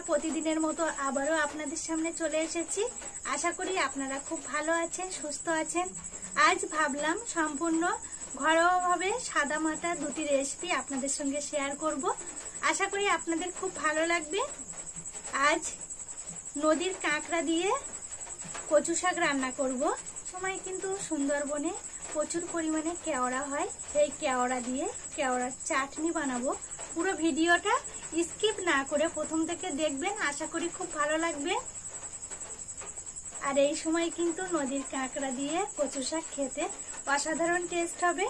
প্রতিদিনের মতো আবারও আপনাদের সামনে চলে এসেছি। আশা করি আপনারা খুব ভালো আছেন, সুস্থ আছেন। আজ ভাবলাম সম্পূর্ণ ঘরোয়াভাবে সাদামাটা দুটি রেসিপি আপনাদের সঙ্গে শেয়ার করব। আশা করি আপনাদের খুব ভালো লাগবে। আজ নদীর কাঁকড়া দিয়ে কচু শাক রান্না করব। সময় কিন্তু সুন্দরবনে প্রচুর পরিমাণে কেওড়া হয়, এই কেওড়া দিয়ে কেওড়ার চাটনি বানাবো। পুরো ভিডিওটা স্কিপ না করে প্রথম থেকে দেখবেন, আশা করি খুব ভালো লাগবে। আর এই সময় কিন্তু নদীর কাঁকড়া দিয়ে কচু শাক খেতে অসাধারণ টেস্ট হবে,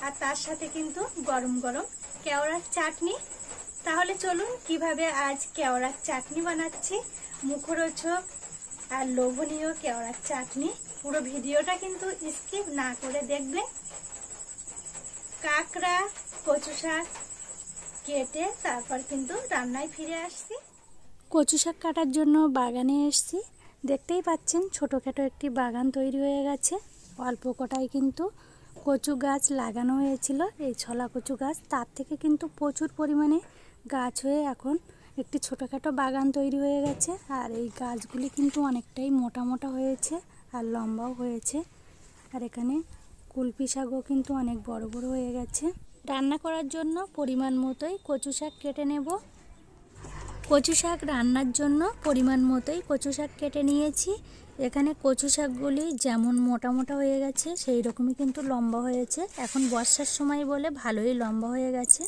আর তার সাথে কিন্তু গরম গরম কেওড়ার চাটনি। তাহলে চলুন কিভাবে আজ কেওড়ার চাটনি বানাচ্ছি, মুখরোচক আর লোভনীয় কেওড়ার চাটনি। পুরো ভিডিওটা কিন্তু স্কিপ না করে দেখবেন। কাঁকড়া কচু শাক কেটে তারপর কিন্তু রান্নায় ফিরে আসছি। কচু শাক কাটার জন্য বাগানে এসছি। দেখতেই পাচ্ছেন ছোটোখাটো একটি বাগান তৈরি হয়ে গেছে। অল্প কটায় কিন্তু কচু গাছ লাগানো হয়েছিল, এই ছলা কচু গাছ, তার থেকে কিন্তু প্রচুর পরিমাণে গাছ হয়ে এখন একটি ছোটোখাটো বাগান তৈরি হয়ে গেছে। আর এই গাছগুলি কিন্তু অনেকটাই মোটা মোটা হয়েছে আর লম্বাও হয়েছে। আর এখানে কুলপি শাকও কিন্তু অনেক বড় বড় হয়ে গেছে। রান্না করার জন্য পরিমাণ মতোই কচু শাক কেটে নেব। কচু শাক রান্নার জন্য পরিমাণ মতোই কচু শাক কেটে নিয়েছি। এখানে কচু শাকগুলি যেমন মোটা মোটা হয়ে গেছে সেই রকমই কিন্তু লম্বা হয়েছে। এখন বর্ষার সময় বলে ভালোই লম্বা হয়ে গেছে।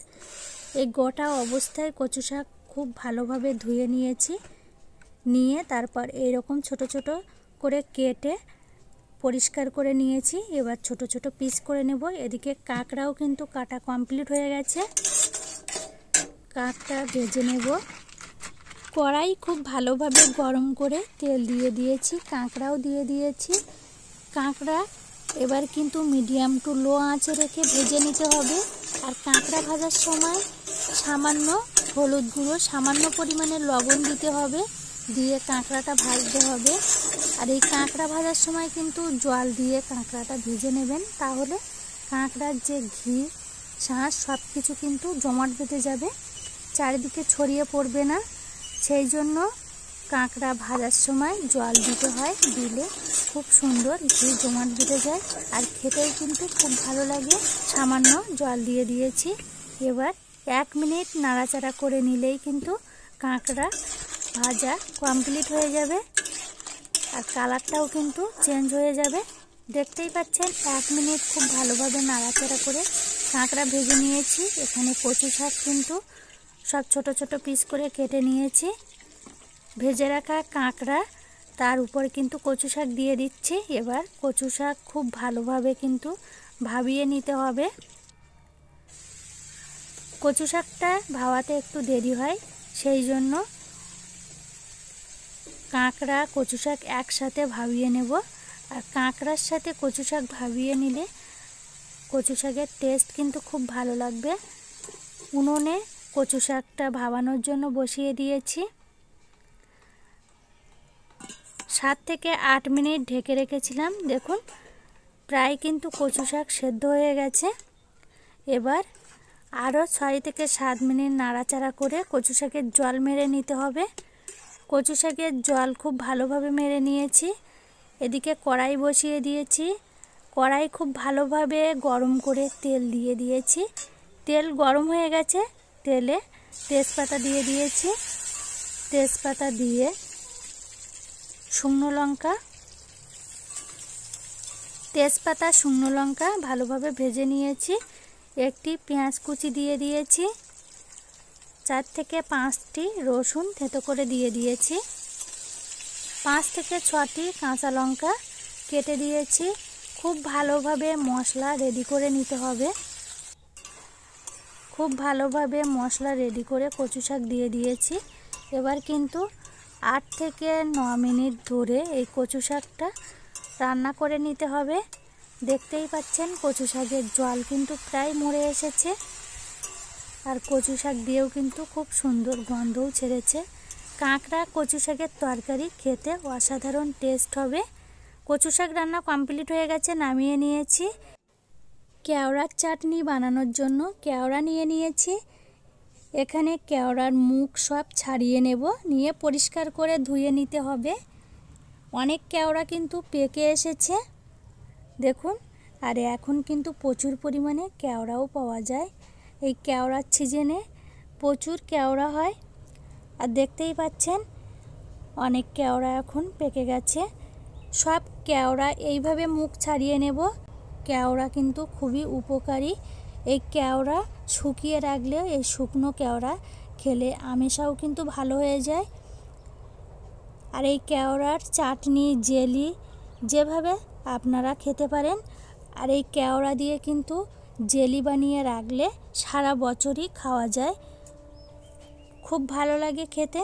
এই গোটা অবস্থায় কচু শাক খুব ভালোভাবে ধুয়ে নিয়েছি, নিয়ে তারপর এইরকম ছোট ছোট করে কেটে পরিষ্কার করে নিয়েছি। এবার ছোট ছোট পিস করে নেব। এদিকে কাঁকড়াও কিন্তু কাটা কমপ্লিট হয়ে গেছে, কাঁকড়া ভেজে নেব। কড়াই খুব ভালোভাবে গরম করে তেল দিয়ে দিয়েছি, কাঁকড়াও দিয়ে দিয়েছি। কাঁকড়া এবার কিন্তু মিডিয়াম টু লো আঁচে রেখে ভেজে নিতে হবে। আর কাঁকড়া ভাজার সময় সামান্য হলুদ গুঁড়ো, সামান্য পরিমাণে লবণ দিতে হবে, দিয়ে কাঁকড়াটা ভাজতে হবে। আর এই কাঁকড়া ভাজার সময় কিন্তু জল দিয়ে কাঁকড়াটা ভেজে নেবেন, তাহলে কাঁকড়ার যে ঘি শাঁস সব কিছু কিন্তু জমাট বেঁধে যাবে, চারিদিকে ছড়িয়ে পড়বে না। সেই জন্য কাঁকড়া ভাজার সময় জল দিতে হয়, দিলে খুব সুন্দর ঘি জমাট বেঁধে যায় আর খেতেও কিন্তু খুব ভালো লাগে। সামান্য জল দিয়ে দিয়েছি। এবার 1 মিনিট নাড়াচাড়া করে নিলেই কিন্তু কাঁকড়া ভাজা কমপ্লিট হয়ে যাবে আর কালারটাও কিন্তু চেঞ্জ হয়ে যাবে। দেখতেই পাচ্ছেন 1 মিনিট খুব ভালোভাবে নাড়াচাড়া করে কাঁকড়া ভেজে নিয়েছি। এখানে কচু শাক কিন্তু সব ছোট ছোট পিস করে কেটে নিয়েছি। ভেজে রাখা কাঁকড়া তার উপর কিন্তু কচু শাক দিয়ে দিচ্ছি। এবার কচু শাক খুব ভালোভাবে কিন্তু ভাবিয়ে নিতে হবে। কচু শাকটা ভাবাতে একটু দেরি হয়, সেই জন্য কাঁকড়া কচু শাক একসাথে ভাবিয়ে নেব। আর কাঁকড়ার সাথে কচু শাক ভাবিয়ে নিলে কচু শাকের টেস্ট কিন্তু খুব ভালো লাগবে। উনুনে কচু শাকটা ভাবানোর জন্য বসিয়ে দিয়েছি। 7 থেকে 8 মিনিট ঢেকে রেখেছিলাম। দেখুন প্রায় কিন্তু কচু শাক সেদ্ধ হয়ে গেছে। এবার আরও 6 থেকে 7 মিনিট নাড়াচাড়া করে কচু শাকের জল মেরে নিতে হবে। কচু শাকের জল খুব ভালোভাবে মেরে নিয়েছি। এদিকে কড়াই বসিয়ে দিয়েছি। কড়াই খুব ভালোভাবে গরম করে তেল দিয়ে দিয়েছি। তেল গরম হয়ে গেছে, তেলে তেজপাতা দিয়ে দিয়েছি। তেজপাতা দিয়ে শুকনো লঙ্কা, তেজপাতা শুকনো লঙ্কা ভালোভাবে ভেজে নিয়েছি। একটি পেঁয়াজ কুচি দিয়ে দিয়েছি, 4 থেকে 5টি রসুন থেতো করে দিয়ে দিয়েছি, 5 থেকে 6টি কাঁচা লঙ্কা কেটে দিয়েছি। খুব ভালোভাবে মশলা রেডি করে নিতে হবে। খুব ভালোভাবে মশলা রেডি করে কচু শাক দিয়ে দিয়েছি। এবার কিন্তু 8 থেকে 9 মিনিট ধরে এই কচু শাকটা রান্না করে নিতে হবে। দেখতেই পাচ্ছেন কচু শাকের জল কিন্তু প্রায় মরে এসেছে, আর কচু শাক দিয়েও কিন্তু খুব সুন্দর গন্ধও ছেড়েছে। কাঁকড়া কচু শাকের তরকারি খেতে অসাধারণ টেস্ট হবে। কচু শাক রান্না কমপ্লিট হয়ে গেছে, নামিয়ে নিয়েছি। কেওড়ার চাটনি বানানোর জন্য কেওড়া নিয়ে নিয়েছি। এখানে কেওড়ার মুখ সব ছাড়িয়ে নেব, নিয়ে পরিষ্কার করে ধুয়ে নিতে হবে। অনেক কেওড়া কিন্তু পেকে এসেছে দেখুন, আর এখন কিন্তু প্রচুর পরিমাণে কেওড়াও পাওয়া যায়। এই কেওড়ার সিজনে প্রচুর কেওড়া হয়। আর দেখতেই পাচ্ছেন অনেক কেওড়া এখন পেকে গেছে। সব কেওড়া এইভাবে মুখ ছাড়িয়ে নেব। কেওড়া কিন্তু খুবই উপকারী। এই কেওড়া শুকিয়ে রাখলে, এই শুকনো কেওড়া খেলে আমেশাও কিন্তু ভালো হয়ে যায়। আর এই কেওড়ার চাটনি, জেলি যেভাবে আপনারা খেতে পারেন। আর এই কেওড়া দিয়ে কিন্তু জেলি বানিয়ে রাখলে সারা বছরই খাওয়া যায়, খুব ভালো লাগে খেতে।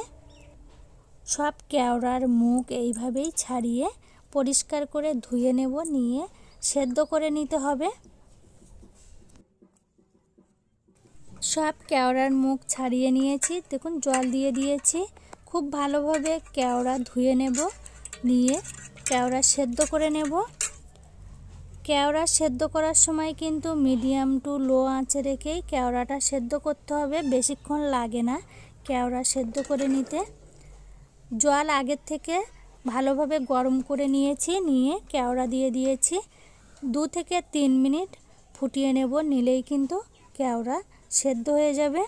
সব কেওড়ার মুখ এইভাবেই ছাড়িয়ে পরিষ্কার করে ধুয়ে নেব, নিয়ে সেদ্ধ করে নিতে হবে। সব কেওড়ার মুখ ছাড়িয়ে নিয়েছি, দেখুন জল দিয়ে দিয়েছি। খুব ভালোভাবে কেওড়া ধুয়ে নেব, নিয়ে কেওড়া সেদ্ধ করে নেব। কেওড়া সেদ্ধ করার সময় কিন্তু মিডিয়াম টু লো আঁচে রেখেই কেওড়াটা সেদ্ধ করতে হবে, বেশিক্ষণ লাগে না কেওড়া সেদ্ধ করে নিতে। জল আগের থেকে ভালোভাবে গরম করে নিয়েছি, নিয়ে কেওড়া দিয়ে দিয়েছি। 2 থেকে 3 মিনিট ফুটিয়ে নেব, নিলেই কিন্তু কেওড়া সেদ্ধ হয়ে যাবে।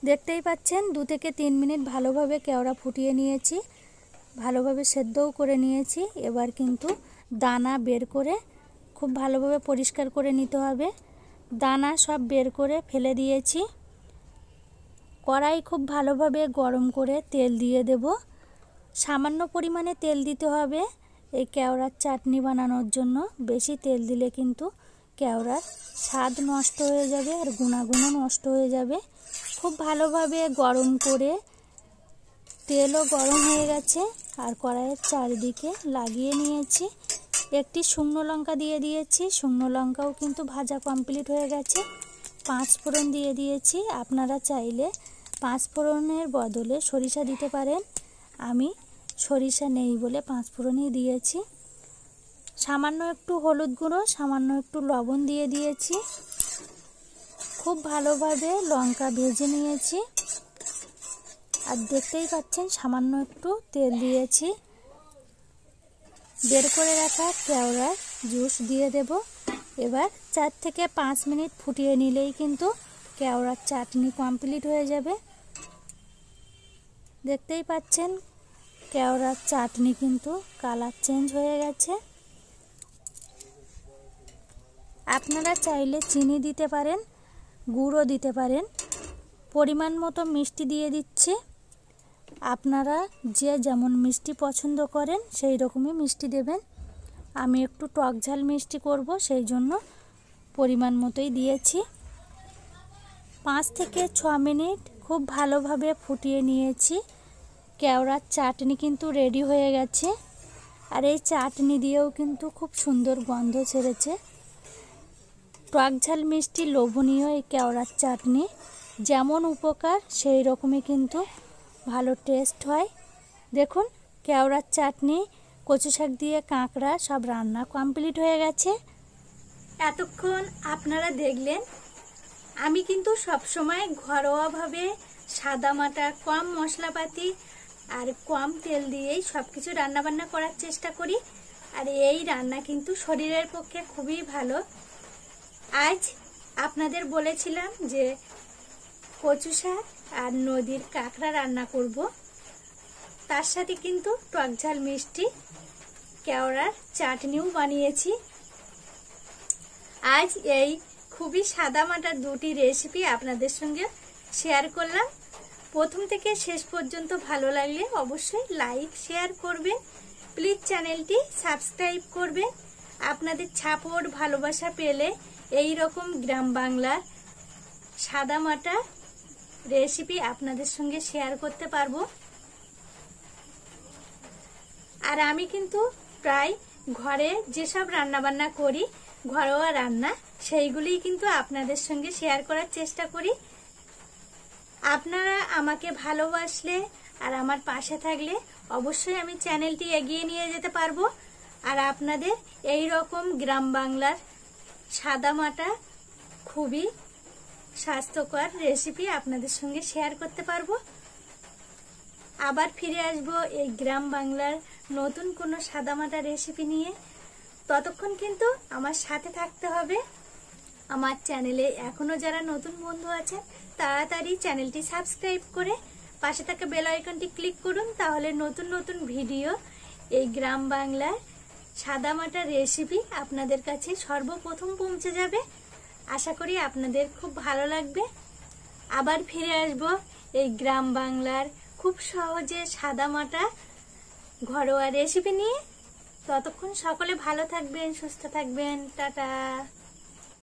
দেখতেই পাচ্ছেন 2 থেকে 3 মিনিট ভালোভাবে কেওড়া ফুটিয়ে নিয়েছি, ভালোভাবে সেদ্ধও করে নিয়েছি। এবার কিন্তু দানা বের করে খুব ভালোভাবে পরিষ্কার করে নিতে হবে। দানা সব বের করে ফেলে দিয়েছি। কড়াই খুব ভালোভাবে গরম করে তেল দিয়ে দেব। সামান্য পরিমাণে তেল দিতে হবে এই কেওড়ার চাটনি বানানোর জন্য। বেশি তেল দিলে কিন্তু কেওড়ার স্বাদ নষ্ট হয়ে যাবে আর গুণাগুণও নষ্ট হয়ে যাবে। খুব ভালোভাবে গরম করে, তেলও গরম হয়ে গেছে আর কড়াইয়ের চারিদিকে লাগিয়ে নিয়েছি। একটি শুকনো লঙ্কা দিয়ে দিয়েছি, শুকনো লঙ্কাও কিন্তু ভাজা কমপ্লিট হয়ে গেছে। 5 ফোড়ন দিয়ে দিয়েছি, আপনারা চাইলে 5 ফোড়নের বদলে সরিষা দিতে পারেন। আমি সরিষা নেই বলে 5 ফোড়নই দিয়েছি। সামান্য একটু হলুদ গুঁড়ো, সামান্য একটু লবণ দিয়ে দিয়েছি। খুব ভালোভাবে লঙ্কা ভেজে নিয়েছি। আর দেখতেই পাচ্ছেন সামান্য একটু তেল দিয়েছি। বের করে রাখা কেওড়ার জুস দিয়ে দেব। এবার 4 থেকে 5 মিনিট ফুটিয়ে নিলেই কিন্তু কেওড়ার চাটনি কমপ্লিট হয়ে যাবে। দেখতেই পাচ্ছেন কেওড়ার চাটনি কিন্তু কালার চেঞ্জ হয়ে গেছে। আপনারা চাইলে চিনি দিতে পারেন, গুঁড়ো দিতে পারেন। পরিমাণ মতো মিষ্টি দিয়ে দিচ্ছি। আপনারা যে যেমন মিষ্টি পছন্দ করেন সেই রকমই মিষ্টি দেবেন। আমি একটু টক ঝাল মিষ্টি করব, সেই জন্য পরিমাণ মতোই দিয়েছি। 5 থেকে 6 মিনিট খুব ভালোভাবে ফুটিয়ে নিয়েছি। কেওড়ার চাটনি কিন্তু রেডি হয়ে গেছে। আর এই চাটনি দিয়েও কিন্তু খুব সুন্দর গন্ধ ছেড়েছে। টক ঝাল মিষ্টি লোভনীয় এই কেওড়ার চাটনি যেমন উপকার সেই রকমই কিন্তু ভালো টেস্ট হয়। দেখুন কেওড়ার চাটনি, কচু শাক দিয়ে কাঁকড়া সব রান্না কমপ্লিট হয়ে গেছে। এতক্ষণ আপনারা দেখলেন আমি কিন্তু সবসময় ঘরোয়াভাবে সাদামাটা কম মশলাপাতি আর কম তেল দিয়েই সব কিছু রান্নাবান্না করার চেষ্টা করি। আর এই রান্না কিন্তু শরীরের পক্ষে খুবই ভালো। আজ আপনাদের বলেছিলাম যে কচু শাক আর নদীর কাঁকড়া রান্না করব, তার সাথে কিন্তু টক ঝাল মিষ্টি কেওড়ার চাটনিও বানিয়েছি। আজ এই খুবই সাদামাটা দুটি রেসিপি আপনাদের সঙ্গে শেয়ার করলাম। প্রথম থেকে শেষ পর্যন্ত ভালো লাগলে অবশ্যই লাইক শেয়ার করবেন, প্লিজ চ্যানেলটি সাবস্ক্রাইব করবেন। আপনাদের সাপোর্ট ভালোবাসা পেলে এই রকম গ্রাম বাংলার সাদামাটা রেসিপি আপনাদের সঙ্গে শেয়ার করতে পারবো। আর আমি কিন্তু প্রায় ঘরে যেসব রান্নাবান্না করি, ঘরোয়া রান্না, সেইগুলিই কিন্তু আপনাদের সঙ্গে শেয়ার করার চেষ্টা করি। আপনারা আমাকে ভালোবাসলে আর আমার পাশে থাকলে অবশ্যই আমি চ্যানেলটি এগিয়ে নিয়ে যেতে পারবো। আর আপনাদের এই রকম গ্রাম বাংলার সাদামাটা খুবই স্বাস্থ্যকর রেসিপি আপনাদের সঙ্গে শেয়ার করতে পারবো। আবার ফিরে আসবো এই গ্রাম বাংলার নতুন কোনো সাদামাটা রেসিপি নিয়ে। ততক্ষণ কিন্তু আমার সাথে থাকতে হবে। আমার চ্যানেলে এখনো যারা নতুন বন্ধু আছেন তাড়াতাড়ি চ্যানেলটি সাবস্ক্রাইব করে পাশে থাকা বেল আইকনটি ক্লিক করুন, তাহলে নতুন নতুন ভিডিও এই গ্রাম বাংলার সাদামাটা রেসিপি আপনাদের কাছে সর্বপ্রথম পৌঁছে যাবে। আশা করি আপনাদের খুব ভালো লাগবে। আবার ফিরে আসব এই গ্রাম বাংলার খুব সহজে সাদামাটা ঘরোয়া রেসিপি নিয়ে। ততক্ষণ সকলে ভালো থাকবেন, সুস্থ থাকবেন। টাটা।